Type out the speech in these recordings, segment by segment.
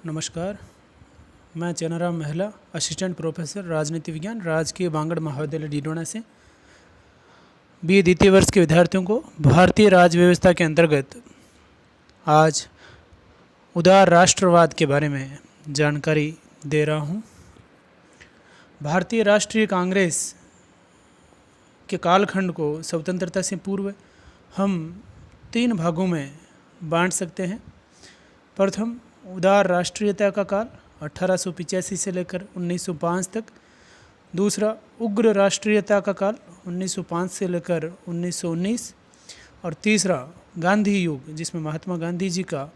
नमस्कार। मैं चेनाराम महला, असिस्टेंट प्रोफेसर राजनीति विज्ञान, राजकीय बांगड़ महाविद्यालय डीडोना से BA द्वितीय वर्ष के विद्यार्थियों को भारतीय राज्य व्यवस्था के अंतर्गत आज उदार राष्ट्रवाद के बारे में जानकारी दे रहा हूँ। भारतीय राष्ट्रीय कांग्रेस के कालखंड को स्वतंत्रता से पूर्व हम 3 भागों में बांट सकते हैं। प्रथम, उदार राष्ट्रीयता का काल 1885 से लेकर 1905 तक। दूसरा, उग्र राष्ट्रीयता का काल 1905 से लेकर 1919। और तीसरा, गांधी युग, जिसमें महात्मा गांधी जी का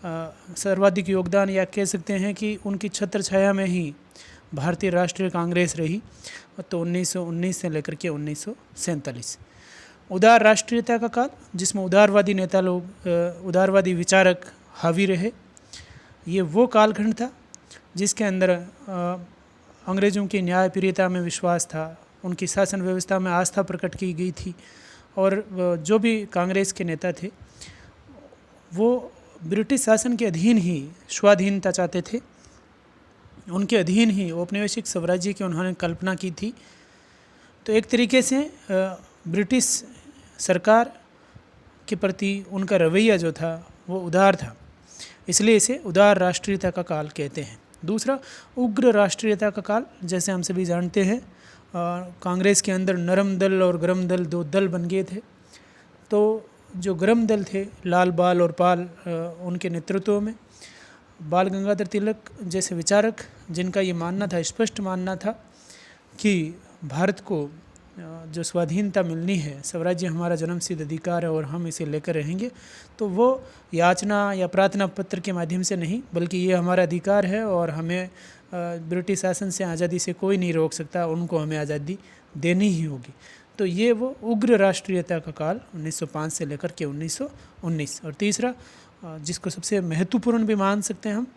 सर्वाधिक योगदान, या कह सकते हैं कि उनकी छत्रछाया में ही भारतीय राष्ट्रीय कांग्रेस रही, तो 1919 से लेकर के 1947। उदार राष्ट्रीयता का काल, जिसमें उदारवादी नेता लोग, उदारवादी विचारक हावी रहे, ये वो कालखंड था जिसके अंदर अंग्रेज़ों की न्यायप्रियता में विश्वास था, उनकी शासन व्यवस्था में आस्था प्रकट की गई थी। और जो भी कांग्रेस के नेता थे वो ब्रिटिश शासन के अधीन ही स्वाधीनता चाहते थे, उनके अधीन ही औपनिवेशिक साम्राज्य की उन्होंने कल्पना की थी। तो एक तरीके से ब्रिटिश सरकार के प्रति उनका रवैया जो था वो उदार था, इसलिए इसे उदार राष्ट्रीयता का काल कहते हैं। दूसरा, उग्र राष्ट्रीयता का काल, जैसे हम सभी जानते हैं कांग्रेस के अंदर नरम दल और गरम दल 2 दल बन गए थे। तो जो गरम दल थे, लाल बाल और पाल, उनके नेतृत्व में बाल गंगाधर तिलक जैसे विचारक, जिनका ये मानना था, स्पष्ट मानना था कि भारत को जो स्वाधीनता मिलनी है, स्वराज्य हमारा जन्मसिद्ध अधिकार है और हम इसे लेकर रहेंगे, तो वो याचना या प्रार्थना पत्र के माध्यम से नहीं, बल्कि ये हमारा अधिकार है और हमें ब्रिटिश शासन से आज़ादी से कोई नहीं रोक सकता, उनको हमें आज़ादी देनी ही होगी। तो ये वो उग्र राष्ट्रीयता का काल 1905 से लेकर के 1919। और तीसरा, जिसको सबसे महत्वपूर्ण भी मान सकते हैं हम,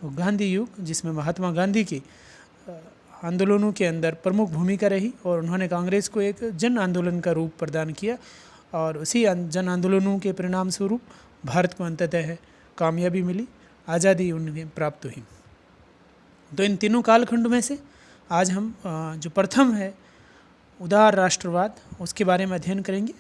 वो गांधी युग, जिसमें महात्मा गांधी की आंदोलनों के अंदर प्रमुख भूमिका रही और उन्होंने कांग्रेस को एक जन आंदोलन का रूप प्रदान किया, और उसी जन आंदोलनों के परिणाम स्वरूप भारत को अंततः कामयाबी मिली, आज़ादी उन्हें प्राप्त हुई। तो इन तीनों कालखंड में से आज हम जो प्रथम है उदार राष्ट्रवाद, उसके बारे में अध्ययन करेंगे।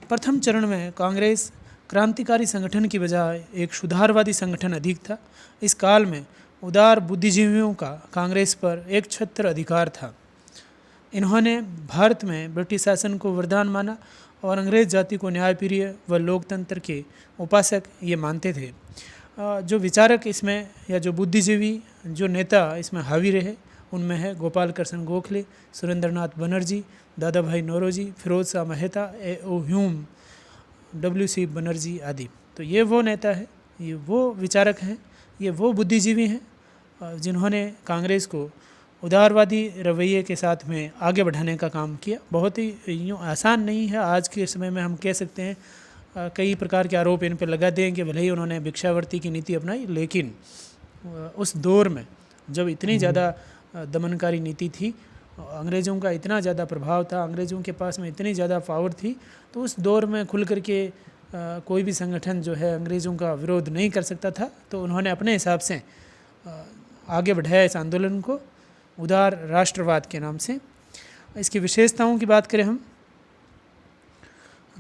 प्रथम चरण में कांग्रेस क्रांतिकारी संगठन की बजाय एक सुधारवादी संगठन अधिक था। इस काल में उदार बुद्धिजीवियों का कांग्रेस पर एक छत्र अधिकार था। इन्होंने भारत में ब्रिटिश शासन को वरदान माना और अंग्रेज जाति को न्यायप्रिय व लोकतंत्र के उपासक ये मानते थे। जो विचारक इसमें, या जो बुद्धिजीवी, जो नेता इसमें हावी रहे, उनमें है Gopal Krishna Gokhale, Surendranath Banerjee, Dadabhai Naoroji, Pherozeshah Mehta, A.O. Hume, W.C. Banerjee आदि। तो ये वो नेता है, ये वो विचारक हैं, ये वो बुद्धिजीवी हैं जिन्होंने कांग्रेस को उदारवादी रवैये के साथ में आगे बढ़ाने का काम किया। बहुत ही यूँ आसान नहीं है। आज के समय में हम कह सकते हैं कई प्रकार के आरोप इन पर लगा दें कि भले ही उन्होंने भिक्षावृत्ति की नीति अपनाई, लेकिन उस दौर में जब इतनी ज़्यादा दमनकारी नीति थी, अंग्रेज़ों का इतना ज़्यादा प्रभाव था, अंग्रेज़ों के पास में इतनी ज़्यादा पावर थी, तो उस दौर में खुल करके कोई भी संगठन जो है अंग्रेज़ों का विरोध नहीं कर सकता था। तो उन्होंने अपने हिसाब से आगे बढ़ाया इस आंदोलन को उदार राष्ट्रवाद के नाम से। इसकी विशेषताओं की बात करें हम,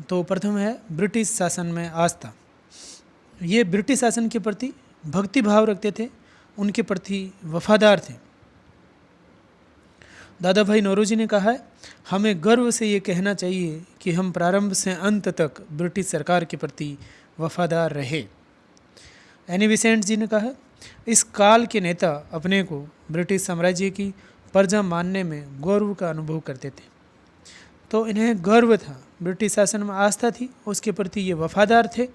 तो प्रथम है ब्रिटिश शासन में आस्था। ये ब्रिटिश शासन के प्रति भक्ति भाव रखते थे, उनके प्रति वफादार थे। दादा भाई नौरोजी ने कहा है, हमें गर्व से ये कहना चाहिए कि हम प्रारंभ से अंत तक ब्रिटिश सरकार के प्रति वफादार रहे। एनी बेसेंट जी ने कहा, इस काल के नेता अपने को ब्रिटिश साम्राज्य की प्रजा मानने में गौरव का अनुभव करते थे। तो इन्हें गर्व था, ब्रिटिश शासन में आस्था थी, उसके प्रति ये वफादार थे।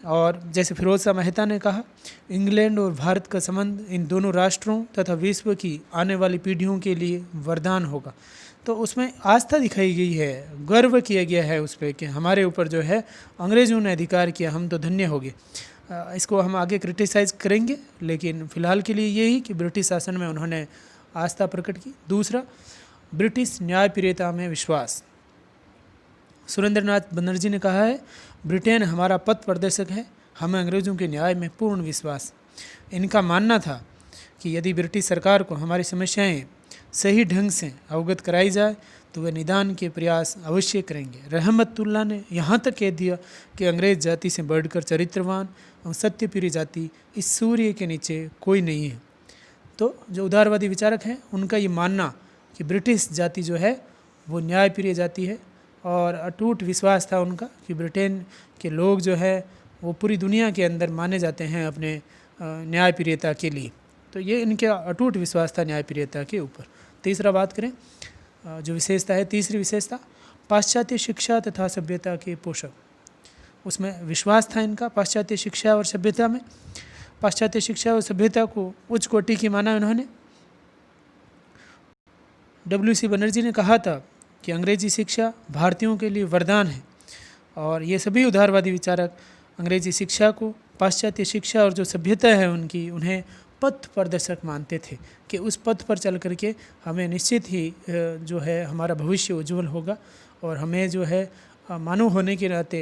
और जैसे फिरोज शाह मेहता ने कहा, इंग्लैंड और भारत का संबंध इन दोनों राष्ट्रों तथा विश्व की आने वाली पीढ़ियों के लिए वरदान होगा। तो उसमें आस्था दिखाई गई है, गर्व किया गया है उस पर कि हमारे ऊपर जो है अंग्रेज़ों ने अधिकार किया, हम तो धन्य हो गए। इसको हम आगे क्रिटिसाइज़ करेंगे, लेकिन फ़िलहाल के लिए यही कि ब्रिटिश शासन में उन्होंने आस्था प्रकट की। दूसरा, ब्रिटिश न्यायप्रियता में विश्वास। सुरेंद्रनाथ बनर्जी ने कहा है, ब्रिटेन हमारा पथ प्रदर्शक है, हमें अंग्रेज़ों के न्याय में पूर्ण विश्वास। इनका मानना था कि यदि ब्रिटिश सरकार को हमारी समस्याएं सही ढंग से अवगत कराई जाए तो वे निदान के प्रयास अवश्य करेंगे। रहमतुल्लाह ने यहाँ तक कह दिया कि अंग्रेज जाति से बढ़कर चरित्रवान और सत्यप्रिय जाति इस सूर्य के नीचे कोई नहीं है। तो जो उदारवादी विचारक हैं उनका ये मानना कि ब्रिटिश जाति जो है वो न्यायप्रिय जाति है, और अटूट विश्वास था उनका कि ब्रिटेन के लोग जो है वो पूरी दुनिया के अंदर माने जाते हैं अपने न्यायप्रियता के लिए। तो ये इनका अटूट विश्वास था न्यायप्रियता के ऊपर। तीसरा बात करें जो विशेषता है, तीसरी विशेषता पाश्चात्य शिक्षा तथा सभ्यता के पोषक, उसमें विश्वास था इनका पाश्चात्य शिक्षा और सभ्यता में। पाश्चात्य शिक्षा और सभ्यता को उच्च कोटि की माना उन्होंने। W.C. बनर्जी ने कहा था कि अंग्रेजी शिक्षा भारतीयों के लिए वरदान है, और ये सभी उदारवादी विचारक अंग्रेजी शिक्षा को, पाश्चात्य शिक्षा और जो सभ्यता है उनकी, उन्हें पथ प्रदर्शक मानते थे कि उस पथ पर चल करके हमें निश्चित ही जो है हमारा भविष्य उज्जवल होगा, और हमें जो है मानव होने के नाते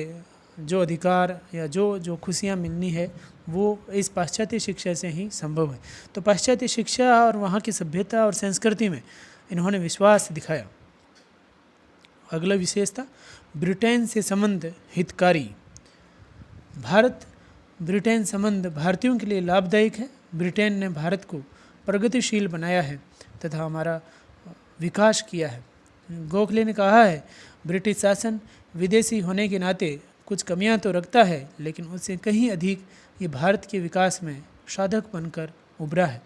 जो अधिकार या जो खुशियाँ मिलनी है वो इस पाश्चात्य शिक्षा से ही संभव है। तो पाश्चात्य शिक्षा और वहाँ की सभ्यता और संस्कृति में इन्होंने विश्वास दिखाया। अगला विशेषता ब्रिटेन से संबंध हितकारी। भारत ब्रिटेन संबंध भारतीयों के लिए लाभदायक है। ब्रिटेन ने भारत को प्रगतिशील बनाया है तथा हमारा विकास किया है। गोखले ने कहा है, ब्रिटिश शासन विदेशी होने के नाते कुछ कमियां तो रखता है, लेकिन उससे कहीं अधिक ये भारत के विकास में साधक बनकर उभरा है।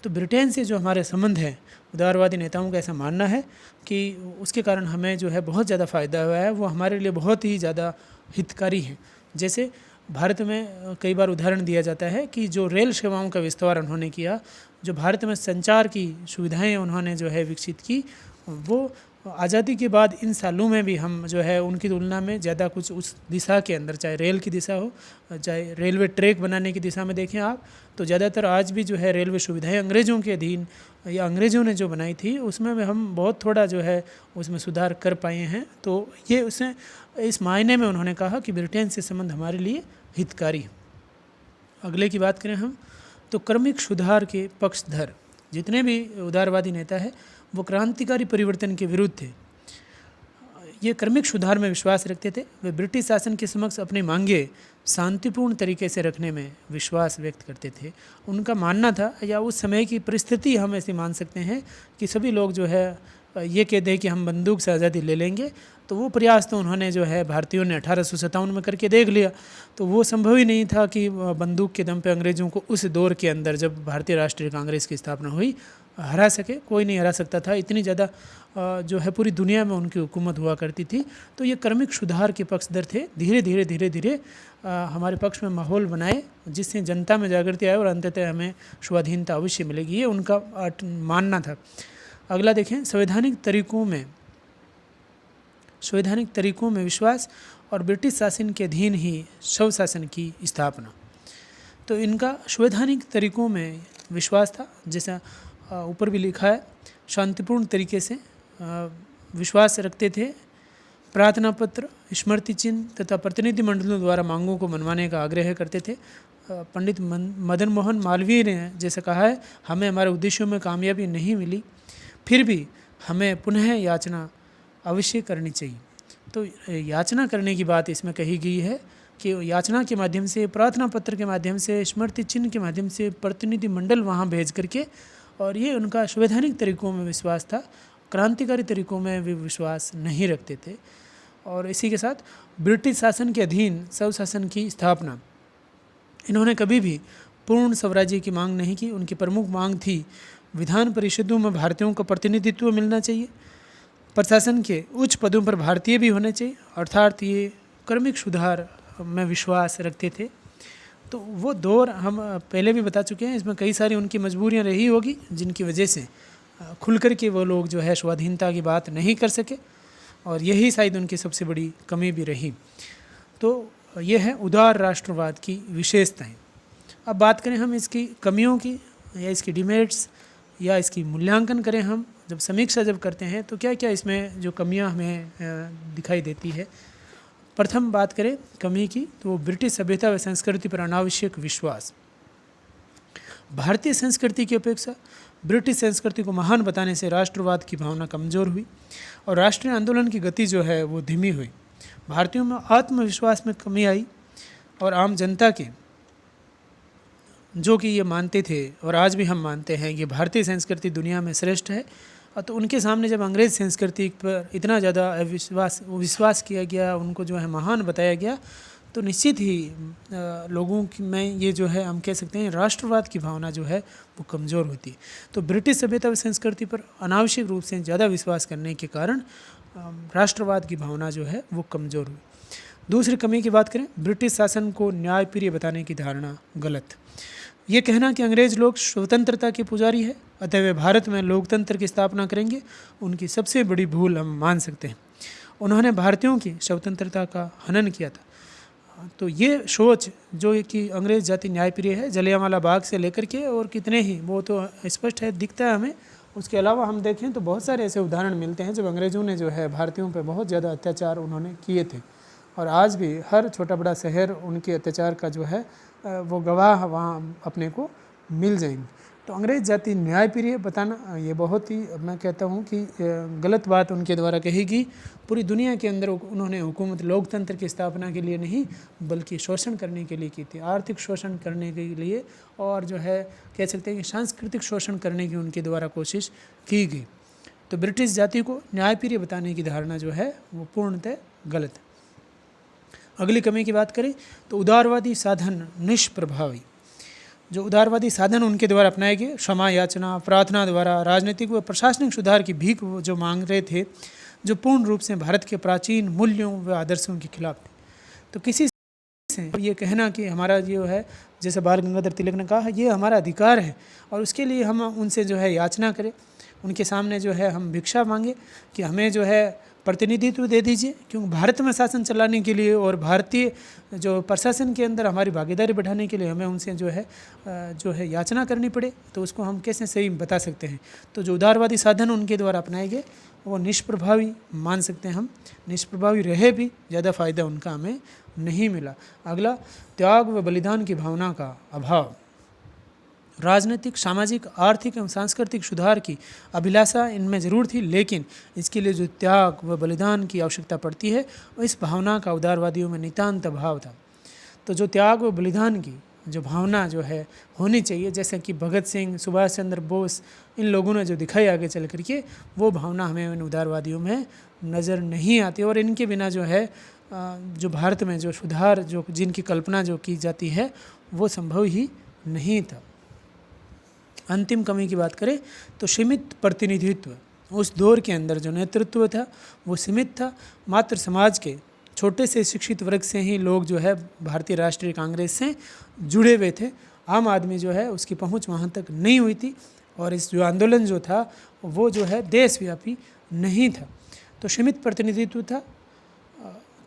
तो ब्रिटेन से जो हमारे संबंध हैं, उदारवादी नेताओं का ऐसा मानना है कि उसके कारण हमें जो है बहुत ज़्यादा फ़ायदा हुआ है, वो हमारे लिए बहुत ही ज़्यादा हितकारी है। जैसे भारत में कई बार उदाहरण दिया जाता है कि जो रेल सेवाओं का विस्तार उन्होंने किया, जो भारत में संचार की सुविधाएं उन्होंने जो है विकसित की, वो आज़ादी के बाद इन सालों में भी हम जो है उनकी तुलना में ज़्यादा कुछ उस दिशा के अंदर, चाहे रेल की दिशा हो, चाहे रेलवे ट्रैक बनाने की दिशा में देखें आप, तो ज़्यादातर आज भी जो है रेलवे सुविधाएं अंग्रेज़ों के अधीन या अंग्रेज़ों ने जो बनाई थी उसमें हम बहुत थोड़ा जो है उसमें सुधार कर पाए हैं। तो ये उसने इस मायने में उन्होंने कहा कि ब्रिटेन से संबंध हमारे लिए हितकारी है। अगले की बात करें हम तो क्रमिक सुधार के पक्षधर। जितने भी उदारवादी नेता है वो क्रांतिकारी परिवर्तन के विरुद्ध थे। ये क्रमिक सुधार में विश्वास रखते थे। वे ब्रिटिश शासन के समक्ष अपनी मांगे शांतिपूर्ण तरीके से रखने में विश्वास व्यक्त करते थे। उनका मानना था, या उस समय की परिस्थिति हम ऐसे मान सकते हैं कि सभी लोग जो है ये कह दें कि हम बंदूक से आज़ादी ले लेंगे, तो वो प्रयास तो उन्होंने जो है भारतीयों ने 1857 में करके देख लिया। तो वो संभव ही नहीं था कि बंदूक के दम पे अंग्रेज़ों को उस दौर के अंदर, जब भारतीय राष्ट्रीय कांग्रेस की स्थापना हुई, हरा सके। कोई नहीं हरा सकता था, इतनी ज़्यादा जो है पूरी दुनिया में उनकी हुकूमत हुआ करती थी। तो ये क्रमिक सुधार के पक्षधर थे। धीरे धीरे हमारे पक्ष में माहौल बनाए जिससे जनता में जागृति आए और अंततः हमें स्वाधीनता अवश्य मिलेगी, ये उनका मानना था। अगला देखें, संवैधानिक तरीकों में विश्वास और ब्रिटिश शासन के अधीन ही स्वशासन की स्थापना। तो इनका संवैधानिक तरीकों में विश्वास था, जैसा ऊपर भी लिखा है, शांतिपूर्ण तरीके से विश्वास रखते थे। प्रार्थना पत्र, स्मृति चिन्ह तथा प्रतिनिधि मंडलों द्वारा मांगों को मनवाने का आग्रह करते थे। पंडित मदन मोहन मालवीय ने जैसे कहा है, हमें हमारे उद्देश्यों में कामयाबी नहीं मिली, फिर भी हमें पुनः याचना अवश्य करनी चाहिए। तो याचना करने की बात इसमें कही गई है कि याचना के माध्यम से, प्रार्थना पत्र के माध्यम से, स्मृति चिन्ह के माध्यम से प्रतिनिधि मंडल वहाँ भेज करके, और ये उनका संवैधानिक तरीकों में विश्वास था। क्रांतिकारी तरीकों में वे विश्वास नहीं रखते थे। और इसी के साथ ब्रिटिश शासन के अधीन स्वशासन की स्थापना, इन्होंने कभी भी पूर्ण स्वराज्य की मांग नहीं की। उनकी प्रमुख मांग थी विधान परिषदों में भारतीयों का प्रतिनिधित्व मिलना चाहिए, प्रशासन के उच्च पदों पर भारतीय भी होने चाहिए, अर्थात ये क्रमिक सुधार में विश्वास रखते थे। तो वो दौर हम पहले भी बता चुके हैं, इसमें कई सारी उनकी मजबूरियां रही होगी जिनकी वजह से खुल कर के वो लोग जो है स्वाधीनता की बात नहीं कर सके, और यही शायद उनकी सबसे बड़ी कमी भी रही। तो ये है उदार राष्ट्रवाद की विशेषताएं। अब बात करें हम इसकी कमियों की, या इसकी डिमेरिट्स, या इसकी मूल्यांकन करें हम, जब समीक्षा करते हैं तो क्या क्या इसमें जो कमियां हमें दिखाई देती है। प्रथम बात करें कमी की, तो ब्रिटिश सभ्यता व संस्कृति पर अनावश्यक विश्वास। भारतीय संस्कृति की अपेक्षा ब्रिटिश संस्कृति को महान बताने से राष्ट्रवाद की भावना कमज़ोर हुई और राष्ट्रीय आंदोलन की गति जो है वो धीमी हुई। भारतीयों में आत्मविश्वास में कमी आई और आम जनता के जो कि ये मानते थे और आज भी हम मानते हैं कि भारतीय संस्कृति दुनिया में श्रेष्ठ है, तो उनके सामने जब अंग्रेज़ संस्कृति पर इतना ज़्यादा विश्वास किया गया, उनको जो है महान बताया गया, तो निश्चित ही लोगों की में ये जो है हम कह सकते हैं राष्ट्रवाद की भावना जो है वो कमज़ोर होती है। तो ब्रिटिश सभ्यता व संस्कृति पर अनावश्यक रूप से ज़्यादा विश्वास करने के कारण राष्ट्रवाद की भावना जो है वो कमज़ोर हुई। दूसरी कमी की बात करें, ब्रिटिश शासन को न्यायप्रिय बताने की धारणा गलत। ये कहना कि अंग्रेज़ लोग स्वतंत्रता के पुजारी है अतः वे भारत में लोकतंत्र की स्थापना करेंगे, उनकी सबसे बड़ी भूल हम मान सकते हैं। उन्होंने भारतीयों की स्वतंत्रता का हनन किया था। तो ये सोच जो कि अंग्रेज़ जाति न्यायप्रिय है, जलियांवाला बाग से लेकर के और कितने ही, वो तो स्पष्ट है, दिखता है हमें। उसके अलावा हम देखें तो बहुत सारे ऐसे उदाहरण मिलते हैं जब अंग्रेज़ों ने जो है भारतीयों पर बहुत ज़्यादा अत्याचार उन्होंने किए थे और आज भी हर छोटा बड़ा शहर उनके अत्याचार का जो है वो गवाह वहाँ अपने को मिल जाएंगे। तो अंग्रेज़ जाति न्यायप्रिय बताना ये बहुत ही, मैं कहता हूँ कि गलत बात उनके द्वारा कही गई। पूरी दुनिया के अंदर उन्होंने हुकूमत लोकतंत्र की स्थापना के लिए नहीं बल्कि शोषण करने के लिए की थी, आर्थिक शोषण करने के लिए और जो है कह सकते हैं कि सांस्कृतिक शोषण करने की उनके द्वारा कोशिश की गई। तो ब्रिटिश जाति को न्यायप्रिय बताने की धारणा जो है वो पूर्णतः गलत है। अगली कमी की बात करें तो उदारवादी साधन निष्प्रभावी। जो उदारवादी साधन उनके द्वारा अपनाए गए, क्षमा याचना, प्रार्थना द्वारा राजनीतिक व प्रशासनिक सुधार की भीख जो मांग रहे थे, जो पूर्ण रूप से भारत के प्राचीन मूल्यों व आदर्शों के खिलाफ थे। तो किसी से ये कहना कि हमारा जो है, जैसे बाल गंगाधर तिलक ने कहा, ये हमारा अधिकार है और उसके लिए हम उनसे जो है याचना करें, उनके सामने जो है हम भिक्षा मांगे कि हमें जो है प्रतिनिधित्व दे दीजिए, क्योंकि भारत में शासन चलाने के लिए और भारतीय जो प्रशासन के अंदर हमारी भागीदारी बढ़ाने के लिए हमें उनसे जो है याचना करनी पड़े, तो उसको हम कैसे सही बता सकते हैं। तो जो उदारवादी साधन उनके द्वारा अपनाए गए वो निष्प्रभावी मान सकते हैं हम, निष्प्रभावी रहे भी ज़्यादा फायदा उनका हमें नहीं मिला। अगला, त्याग व बलिदान की भावना का अभाव। राजनीतिक, सामाजिक, आर्थिक एवं सांस्कृतिक सुधार की अभिलाषा इनमें ज़रूर थी, लेकिन इसके लिए जो त्याग व बलिदान की आवश्यकता पड़ती है इस भावना का उदारवादियों में नितांत अभाव था। तो जो त्याग व बलिदान की जो भावना जो है होनी चाहिए, जैसे कि भगत सिंह, सुभाष चंद्र बोस, इन लोगों ने जो दिखाई आगे चल करके, वो भावना हमें इन उदारवादियों में नज़र नहीं आती और इनके बिना जो है जो भारत में जो सुधार जो जिनकी कल्पना जो की जाती है वो संभव ही नहीं था। अंतिम कमी की बात करें तो सीमित प्रतिनिधित्व। उस दौर के अंदर जो नेतृत्व था वो सीमित था, मात्र समाज के छोटे से शिक्षित वर्ग से ही लोग जो है भारतीय राष्ट्रीय कांग्रेस से जुड़े हुए थे। आम आदमी जो है उसकी पहुंच वहां तक नहीं हुई थी और इस जो आंदोलन जो था वो जो है देशव्यापी नहीं था, तो सीमित प्रतिनिधित्व था।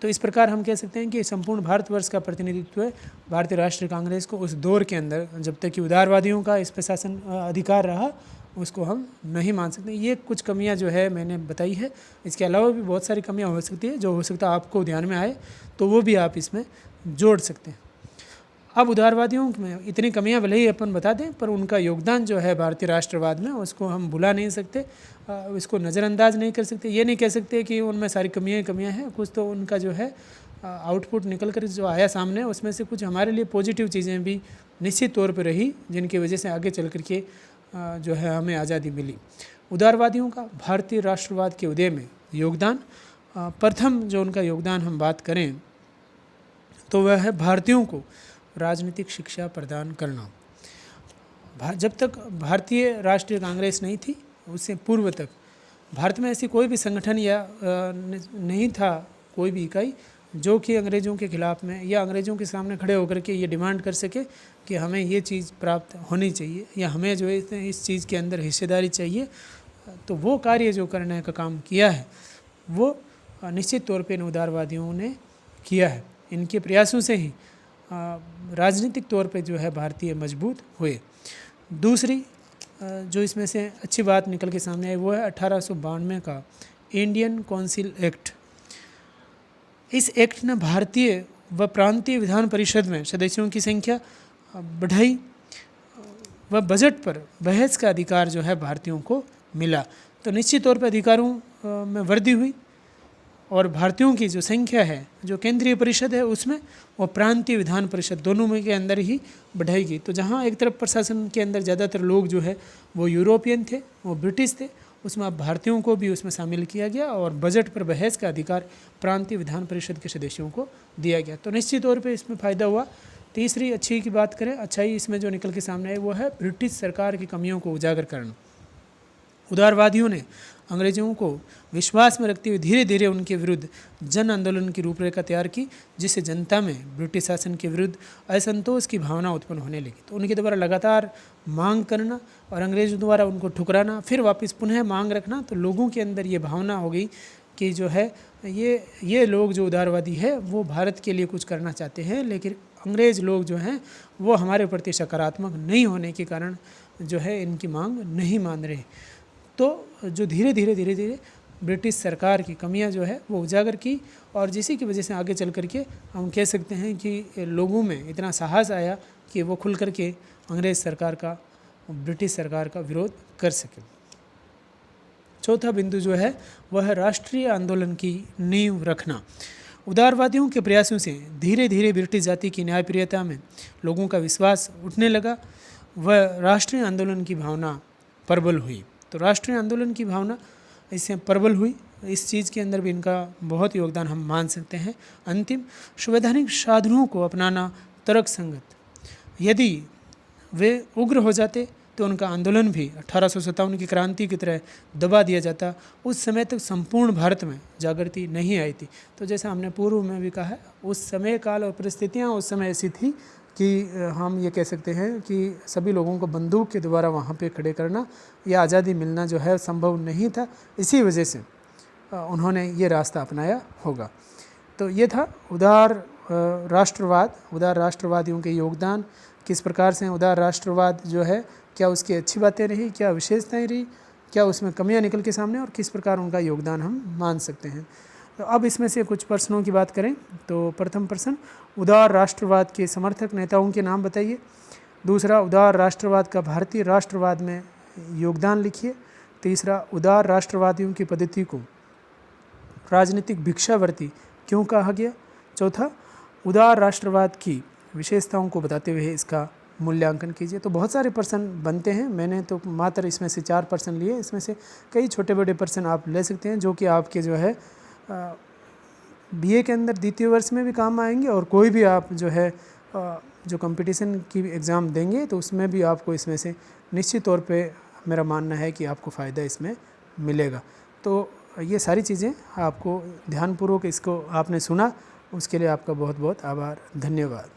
तो इस प्रकार हम कह सकते हैं कि संपूर्ण भारतवर्ष का प्रतिनिधित्व है भारतीय राष्ट्रीय कांग्रेस को उस दौर के अंदर, जब तक कि उदारवादियों का इस पर शासन अधिकार रहा, उसको हम नहीं मान सकते। ये कुछ कमियां जो है मैंने बताई है, इसके अलावा भी बहुत सारी कमियां हो सकती है, जो हो सकता है आपको ध्यान में आए तो वो भी आप इसमें जोड़ सकते हैं। अब उदारवादियों में इतनी कमियां भले ही अपन बता दें, पर उनका योगदान जो है भारतीय राष्ट्रवाद में उसको हम भुला नहीं सकते, इसको नज़रअंदाज नहीं कर सकते। ये नहीं कह सकते कि उनमें सारी कमियां हैं, कुछ तो उनका जो है आउटपुट निकल कर जो आया सामने, उसमें से कुछ हमारे लिए पॉजिटिव चीज़ें भी निश्चित तौर पर रही, जिनकी वजह से आगे चल कर के जो है हमें आज़ादी मिली। उदारवादियों का भारतीय राष्ट्रवाद के उदय में योगदान, प्रथम जो उनका योगदान हम बात करें तो वह है भारतीयों को राजनीतिक शिक्षा प्रदान करना। जब तक भारतीय राष्ट्रीय कांग्रेस नहीं थी, उससे पूर्व तक भारत में ऐसी कोई भी संगठन या नहीं था, कोई भी इकाई जो कि अंग्रेज़ों के खिलाफ में या अंग्रेज़ों के सामने खड़े होकर के ये डिमांड कर सके कि हमें ये चीज़ प्राप्त होनी चाहिए या हमें जो है इस चीज़ के अंदर हिस्सेदारी चाहिए। तो वो कार्य जो करने का काम किया है वो निश्चित तौर पे इन उदारवादियों ने किया है। इनके प्रयासों से ही राजनीतिक तौर पे जो है भारतीय मजबूत हुए। दूसरी जो इसमें से अच्छी बात निकल के सामने आई वो है 1892 का इंडियन काउंसिल एक्ट। इस एक्ट ने भारतीय व प्रांतीय विधान परिषद में सदस्यों की संख्या बढ़ाई, व बजट पर बहस का अधिकार जो है भारतीयों को मिला। तो निश्चित तौर पर अधिकारों में वृद्धि हुई और भारतीयों की जो संख्या है जो केंद्रीय परिषद है उसमें और प्रांतीय विधान परिषद दोनों में के अंदर ही बढ़ाई गई। तो जहाँ एक तरफ प्रशासन के अंदर ज़्यादातर लोग जो है वो यूरोपियन थे, वो ब्रिटिश थे, उसमें अब भारतीयों को भी उसमें शामिल किया गया और बजट पर बहस का अधिकार प्रांतीय विधान परिषद के सदस्यों को दिया गया। तो निश्चित तौर पर इसमें फ़ायदा हुआ। तीसरी अच्छी की बात करें, अच्छाई इसमें जो निकल के सामने आई वो है ब्रिटिश सरकार की कमियों को उजागर करना। उदारवादियों ने अंग्रेजों को विश्वास में रखते हुए धीरे धीरे उनके विरुद्ध जन आंदोलन की रूपरेखा तैयार की, जिससे जनता में ब्रिटिश शासन के विरुद्ध असंतोष की भावना उत्पन्न होने लगी। तो उनके द्वारा लगातार मांग करना और अंग्रेजों द्वारा उनको ठुकराना, फिर वापस पुनः मांग रखना, तो लोगों के अंदर ये भावना हो गई कि जो है ये लोग जो उदारवादी है वो भारत के लिए कुछ करना चाहते हैं, लेकिन अंग्रेज़ लोग जो हैं वो हमारे प्रति सकारात्मक नहीं होने के कारण जो है इनकी मांग नहीं मान रहे। तो जो धीरे धीरे ब्रिटिश सरकार की कमियां जो है वो उजागर की और जिसी की वजह से आगे चल करके हम कह सकते हैं कि लोगों में इतना साहस आया कि वो खुल करके अंग्रेज़ सरकार का, ब्रिटिश सरकार का विरोध कर सके। चौथा बिंदु जो है वह है राष्ट्रीय आंदोलन की नींव रखना। उदारवादियों के प्रयासों से धीरे धीरे ब्रिटिश जाति की न्यायप्रियता में लोगों का विश्वास उठने लगा, वह राष्ट्रीय आंदोलन की भावना प्रबल हुई। तो राष्ट्रीय आंदोलन की भावना इससे प्रबल हुई, इस चीज़ के अंदर भी इनका बहुत योगदान हम मान सकते हैं। अंतिम, संवैधानिक साधनों को अपनाना तर्क संगत। यदि वे उग्र हो जाते तो उनका आंदोलन भी 1857 की क्रांति की तरह दबा दिया जाता। उस समय तक संपूर्ण भारत में जागृति नहीं आई थी। तो जैसा हमने पूर्व में भी कहा है, उस समय काल और परिस्थितियाँ उस समय ऐसी थी कि हम ये कह सकते हैं कि सभी लोगों को बंदूक के द्वारा वहाँ पे खड़े करना या आज़ादी मिलना जो है संभव नहीं था। इसी वजह से उन्होंने ये रास्ता अपनाया होगा। तो ये था उदार राष्ट्रवाद, उदार राष्ट्रवादियों के योगदान किस प्रकार से उदार राष्ट्रवाद जो है, क्या उसकी अच्छी बातें रही, क्या विशेषताएं रही, क्या उसमें कमियां निकल के सामने और किस प्रकार उनका योगदान हम मान सकते हैं। तो अब इसमें से कुछ प्रश्नों की बात करें तो प्रथम प्रश्न, उदार राष्ट्रवाद के समर्थक नेताओं के नाम बताइए। दूसरा, उदार राष्ट्रवाद का भारतीय राष्ट्रवाद में योगदान लिखिए। तीसरा, उदार राष्ट्रवादियों की पद्धति को राजनीतिक भिक्षावृत्ति क्यों कहा गया। चौथा, उदार राष्ट्रवाद की विशेषताओं को बताते हुए इसका मूल्यांकन कीजिए। तो बहुत सारे प्रश्न बनते हैं, मैंने तो मात्र इसमें से 4 प्रश्न लिए, इसमें से कई छोटे बड़े प्रश्न आप ले सकते हैं जो कि आपके जो है बीए के अंदर द्वितीय वर्ष में भी काम आएंगे और कोई भी आप जो है जो कंपटीशन की एग्ज़ाम देंगे तो उसमें भी आपको इसमें से निश्चित तौर पे मेरा मानना है कि आपको फ़ायदा इसमें मिलेगा। तो ये सारी चीज़ें आपको ध्यानपूर्वक इसको आपने सुना, उसके लिए आपका बहुत बहुत आभार, धन्यवाद।